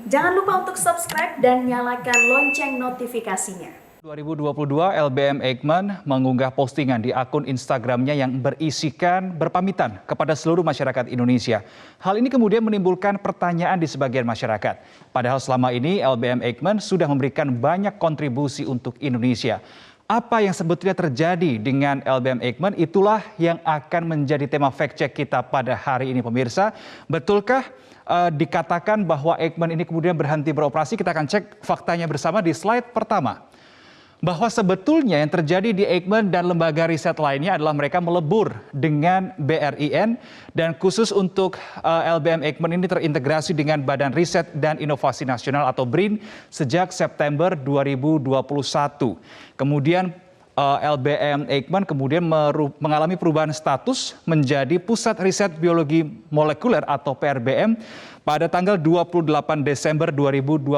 Jangan lupa untuk subscribe dan nyalakan lonceng notifikasinya. 2022 LBM Eijkman mengunggah postingan di akun Instagramnya yang berisikan berpamitan kepada seluruh masyarakat Indonesia. Hal ini kemudian menimbulkan pertanyaan di sebagian masyarakat. Padahal selama ini LBM Eijkman sudah memberikan banyak kontribusi untuk Indonesia. Apa yang sebetulnya terjadi dengan LBM Eijkman? Itulah yang akan menjadi tema fact check kita pada hari ini, pemirsa. Betulkah dikatakan bahwa Eijkman ini kemudian berhenti beroperasi? Kita akan cek faktanya bersama di slide pertama. Bahwa sebetulnya yang terjadi di Eijkman dan lembaga riset lainnya adalah mereka melebur dengan BRIN, dan khusus untuk LBM Eijkman ini terintegrasi dengan Badan Riset dan Inovasi Nasional atau BRIN sejak September 2021. Kemudian LBM Eijkman kemudian mengalami perubahan status menjadi Pusat Riset Biologi Molekuler atau PRBM pada tanggal 28 Desember 2021.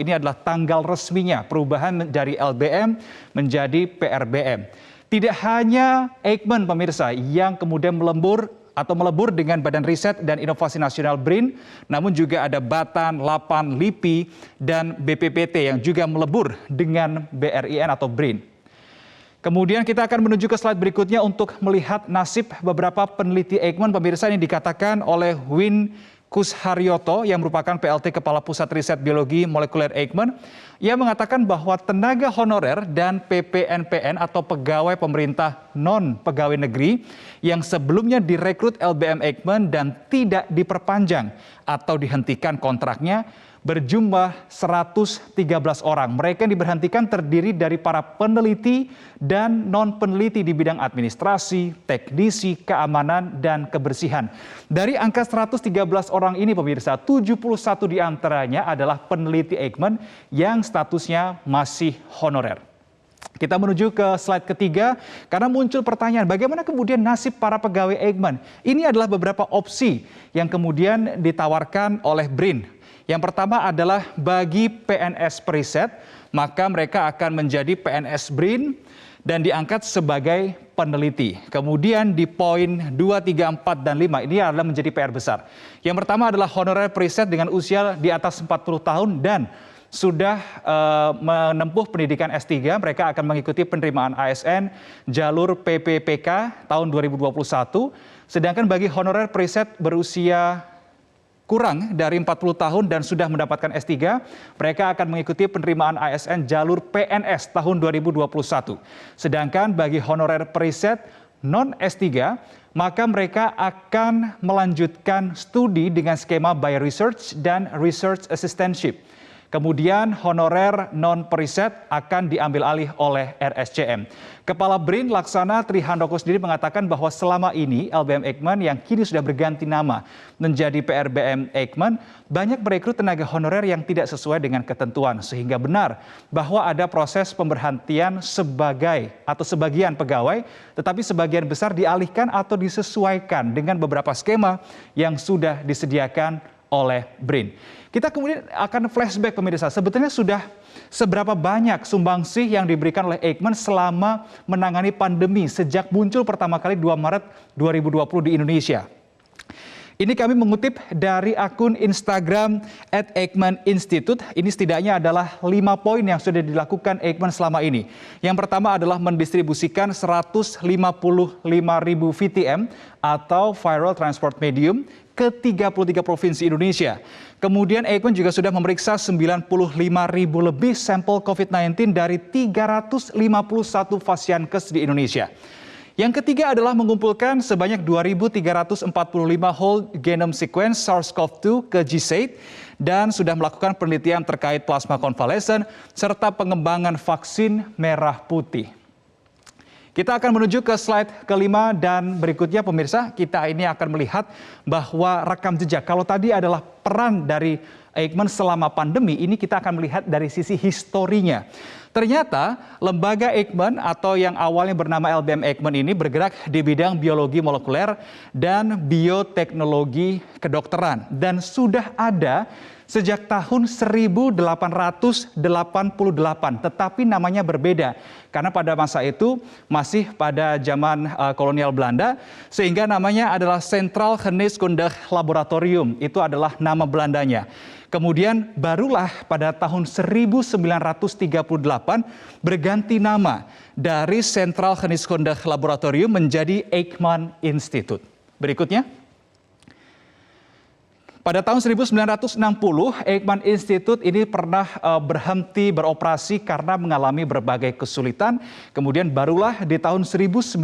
Ini adalah tanggal resminya perubahan dari LBM menjadi PRBM. Tidak hanya Eijkman, pemirsa, yang kemudian melebur dengan Badan Riset dan Inovasi Nasional BRIN, namun juga ada Batan, Lapan, LIPI, dan BPPT yang juga melebur dengan BRIN atau BRIN. Kemudian kita akan menuju ke slide berikutnya untuk melihat nasib beberapa peneliti Eijkman, pemirsa. Ini dikatakan oleh Win Kusharyoto yang merupakan PLT Kepala Pusat Riset Biologi Molekuler Eijkman. Ia mengatakan bahwa tenaga honorer dan PPNPN atau pegawai pemerintah non-pegawai negeri yang sebelumnya direkrut LBM Eijkman dan tidak diperpanjang atau dihentikan kontraknya berjumlah 113 orang. Mereka yang diberhentikan terdiri dari para peneliti dan non-peneliti di bidang administrasi, teknisi, keamanan, dan kebersihan. Dari angka 113 orang ini, pemirsa, 71 diantaranya adalah peneliti Eijkman yang statusnya masih honorer. Kita menuju ke slide ketiga karena muncul pertanyaan bagaimana kemudian nasib para pegawai Eijkman. Ini adalah beberapa opsi yang kemudian ditawarkan oleh BRIN. Yang pertama adalah bagi PNS periset, maka mereka akan menjadi PNS BRIN dan diangkat sebagai peneliti. Kemudian di poin 2, 3, 4, dan 5 ini adalah menjadi PR besar. Yang pertama adalah honorer periset dengan usia di atas 40 tahun dan sudah menempuh pendidikan S3, mereka akan mengikuti penerimaan ASN jalur PPPK tahun 2021. Sedangkan bagi honorer periset berusia kurang dari 40 tahun dan sudah mendapatkan S3, mereka akan mengikuti penerimaan ASN jalur PNS tahun 2021. Sedangkan bagi honorer periset non S3, maka mereka akan melanjutkan studi dengan skema by research dan research assistantship. Kemudian honorer non-periset akan diambil alih oleh RSCM. Kepala BRIN Laksana Trihandoko sendiri mengatakan bahwa selama ini LBM Eijkman yang kini sudah berganti nama menjadi PRBM Eijkman banyak merekrut tenaga honorer yang tidak sesuai dengan ketentuan. Sehingga benar bahwa ada proses pemberhentian sebagian pegawai, tetapi sebagian besar dialihkan atau disesuaikan dengan beberapa skema yang sudah disediakan oleh BRIN. Kita kemudian akan flashback, pemirsa. Sebetulnya sudah seberapa banyak sumbangsih yang diberikan oleh Eijkman selama menangani pandemi sejak muncul pertama kali 2 Maret 2020 di Indonesia. Ini kami mengutip dari akun Instagram @eijkmaninstitute. Ini setidaknya adalah 5 poin yang sudah dilakukan Eijkman selama ini. Yang pertama adalah mendistribusikan 155.000 VTM atau Viral Transport Medium ke 33 provinsi Indonesia. Kemudian Eijkman juga sudah memeriksa 95.000 lebih sampel COVID-19 dari 351 Fasiankes di Indonesia. Yang ketiga adalah mengumpulkan sebanyak 2.345 whole genome sequence SARS-CoV-2 ke GSAID dan sudah melakukan penelitian terkait plasma konvalesen serta pengembangan vaksin merah putih. Kita akan menuju ke slide kelima dan berikutnya, pemirsa, kita ini akan melihat bahwa rekam jejak. Kalau tadi adalah peran dari Eijkman selama pandemi, ini kita akan melihat dari sisi historinya. Ternyata lembaga Eijkman atau yang awalnya bernama LBM Eijkman ini bergerak di bidang biologi molekuler dan bioteknologi kedokteran dan sudah ada sejak tahun 1888, tetapi namanya berbeda karena pada masa itu masih pada zaman kolonial Belanda, sehingga namanya adalah Centraal Geneeskundig Laboratorium, itu adalah nama Belandanya. Kemudian barulah pada tahun 1938 berganti nama dari Central Geneeskundig Laboratorium menjadi Eijkman Institute. Berikutnya. Pada tahun 1960, Eijkman Institute ini pernah berhenti beroperasi karena mengalami berbagai kesulitan. Kemudian barulah di tahun 1992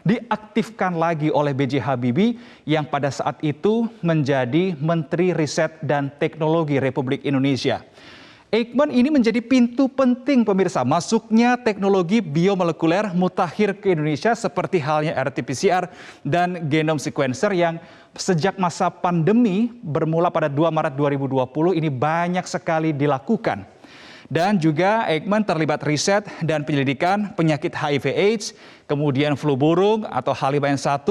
diaktifkan lagi oleh B.J. Habibie yang pada saat itu menjadi Menteri Riset dan Teknologi Republik Indonesia. Eijkman ini menjadi pintu penting pemirsa masuknya teknologi biomolekuler mutakhir ke Indonesia seperti halnya RT-PCR dan genome sequencer yang sejak masa pandemi bermula pada 2 Maret 2020 ini banyak sekali dilakukan. Dan juga Eijkman terlibat riset dan penyelidikan penyakit HIV/AIDS, kemudian flu burung atau H5N1,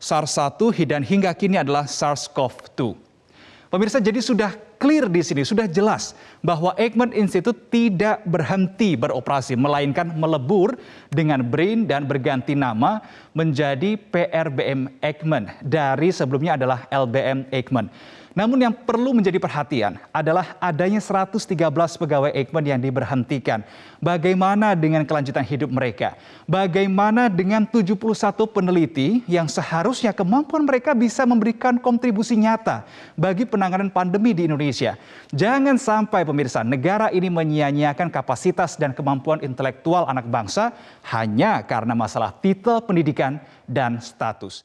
SARS-1 dan hingga kini adalah SARS-CoV-2. Pemirsa, jadi sudah clear di sini, sudah jelas bahwa Eijkman Institute tidak berhenti beroperasi, melainkan melebur dengan BRIN dan berganti nama menjadi PRBM Eijkman dari sebelumnya adalah LBM Eijkman. Namun yang perlu menjadi perhatian adalah adanya 113 pegawai Eijkman yang diberhentikan. Bagaimana dengan kelanjutan hidup mereka? Bagaimana dengan 71 peneliti yang seharusnya kemampuan mereka bisa memberikan kontribusi nyata bagi penanganan pandemi di Indonesia? Jangan sampai pemirsa, negara ini menyia-nyiakan kapasitas dan kemampuan intelektual anak bangsa hanya karena masalah titel pendidikan dan status.